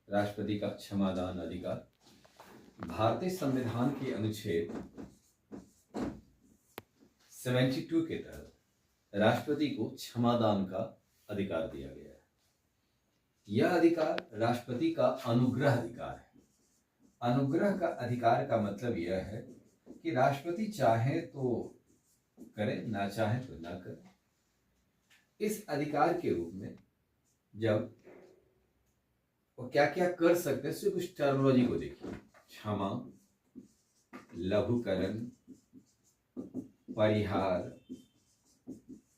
राष्ट्रपति का क्षमादान अधिकार। भारतीय संविधान के अनुच्छेद 72 के तहत राष्ट्रपति को क्षमादान का अधिकार दिया गया है। यह अधिकार राष्ट्रपति का अनुग्रह अधिकार है। अनुग्रह का अधिकार का मतलब यह है कि राष्ट्रपति चाहे तो करे, ना चाहे तो ना करे। इस अधिकार के रूप में जब वो क्या क्या कर सकते हैं, इससे कुछ टर्मिनोलॉजी को देखिए। क्षमा, लघुकरण, परिहार,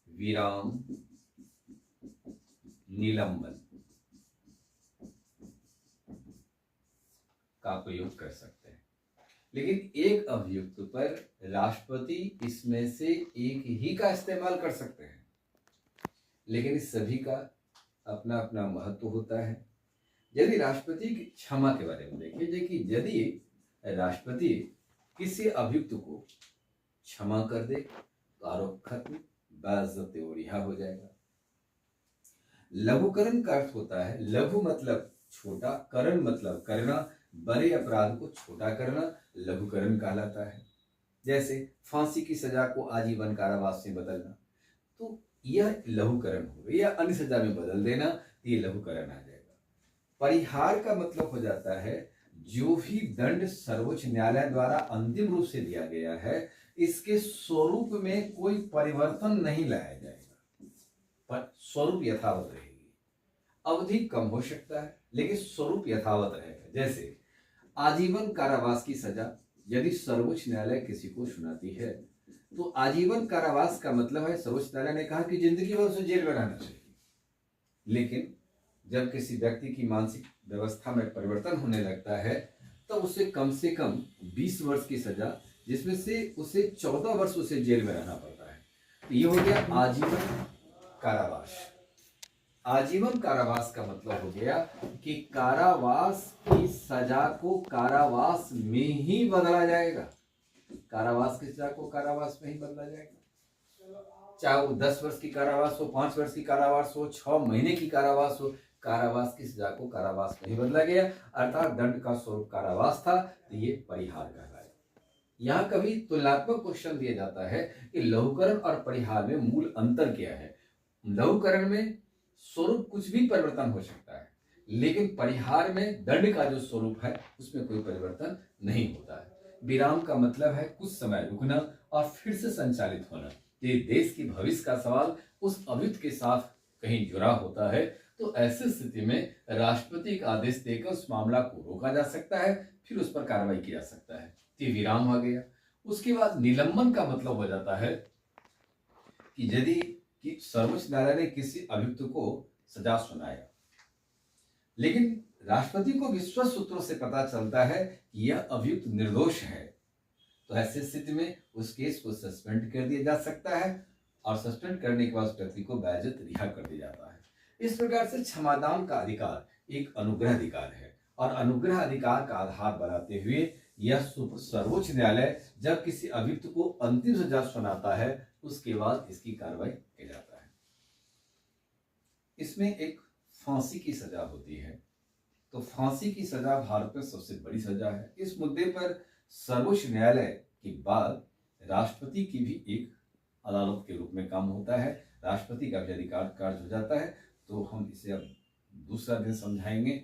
विराम, निलंबन का प्रयोग कर सकते हैं। लेकिन एक अभियुक्त पर राष्ट्रपति इसमें से एक ही का इस्तेमाल कर सकते हैं, लेकिन इस सभी का अपना अपना महत्व होता है। यदि राष्ट्रपति की क्षमा के बारे में देखिए, यदि राष्ट्रपति किसी अभियुक्त को क्षमा कर दे तो आरोप खत्म, बाइज्जती और रिहा हो जाएगा। लघुकरण का अर्थ होता है, लघु मतलब छोटा, करण मतलब करना, बड़े अपराध को छोटा करना लघुकरण कहलाता है। जैसे फांसी की सजा को आजीवन कारावास में बदलना, तो यह लघुकरण हो गया, या अन्य सजा में बदल देना, ये लघुकरण आ जाएगा। परिहार का मतलब हो जाता है जो भी दंड सर्वोच्च न्यायालय द्वारा अंतिम रूप से दिया गया है, इसके स्वरूप में कोई परिवर्तन नहीं लाया जाएगा, पर स्वरूप यथावत रहेगी। अवधि कम हो सकता है लेकिन स्वरूप यथावत रहेगा। जैसे आजीवन कारावास की सजा यदि सर्वोच्च न्यायालय किसी को सुनाती है तो आजीवन कारावास का मतलब है सर्वोच्च न्यायालय ने कहा कि जिंदगी भर उसे जेल में रहना चाहिए। लेकिन जब किसी व्यक्ति की मानसिक व्यवस्था में परिवर्तन होने लगता है तो उसे कम से कम 20 वर्ष की सजा, जिसमें से उसे 14 वर्ष उसे जेल में रहना पड़ता है। तो ये हो गया आजीवन कारावास। आजीवन कारावास का मतलब हो गया कि कारावास की सजा को कारावास में ही बदला जाएगा। कारावास की सजा को कारावास में ही बदला जाएगा, चाहे वो 10 वर्ष की कारावास हो, 5 वर्ष की कारावास हो, 6 महीने की कारावास हो, कारावास की सजा को कारावास में ही बदला गया। अर्थात दंड का स्वरूप कारावास था, तो ये परिहार कहलाया। यहाँ कभी तुलनात्मक क्वेश्चन दिया जाता है कि लघुकरण और परिहार में मूल अंतर क्या है। लघुकरण में स्वरूप कुछ भी परिवर्तन हो सकता है, लेकिन परिहार में दंड का जो स्वरूप है उसमें कोई परिवर्तन नहीं होता है। विराम का मतलब है कुछ समय रुकना और फिर से संचालित होना। ये देश की भविष्य का सवाल उस अभियुक्त के साथ कहीं जुड़ा होता है, तो ऐसी स्थिति में राष्ट्रपति का आदेश देकर उस मामला को रोका जा सकता है, फिर उस पर कार्रवाई की जा सकता है। ये विराम आ गया। उसके बाद निलंबन का मतलब हो जाता है कि यदि कि सर्वोच्च न्यायालय ने किसी अभियुक्त को सजा सुनाया, लेकिन राष्ट्रपति को विश्वस्त सूत्रों से पता चलता है कि यह अभियुक्त निर्दोष है, तो ऐसी स्थिति में उस केस को सस्पेंड कर दिया जा सकता है और सस्पेंड करने के बाद उस व्यक्ति को बाइज्जत रिहा कर दिया जाता है। इस प्रकार से क्षमादान का अधिकार एक अनुग्रह अधिकार है, और अनुग्रह अधिकार का आधार बनाते हुए यह सर्वोच्च न्यायालय जब किसी अभियुक्त को अंतिम सजा सुनाता है उसके बाद इसकी कार्रवाई की जाता है। इसमें एक फांसी की सजा होती है, तो फांसी की सजा भारत में सबसे बड़ी सजा है। इस मुद्दे पर सर्वोच्च न्यायालय के बाद राष्ट्रपति की भी एक अदालत के रूप में काम होता है। राष्ट्रपति का भी अधिकार कार्य हो जाता है। तो हम इसे अब दूसरा दिन समझाएंगे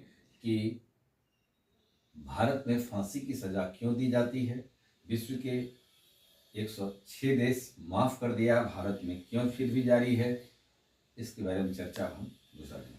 कि भारत में फांसी की सजा क्यों दी जाती है, विश्व के 106 देश माफ कर दिया, भारत में क्यों फिर भी जारी है, इसके बारे में चर्चा हम दूसरा दिन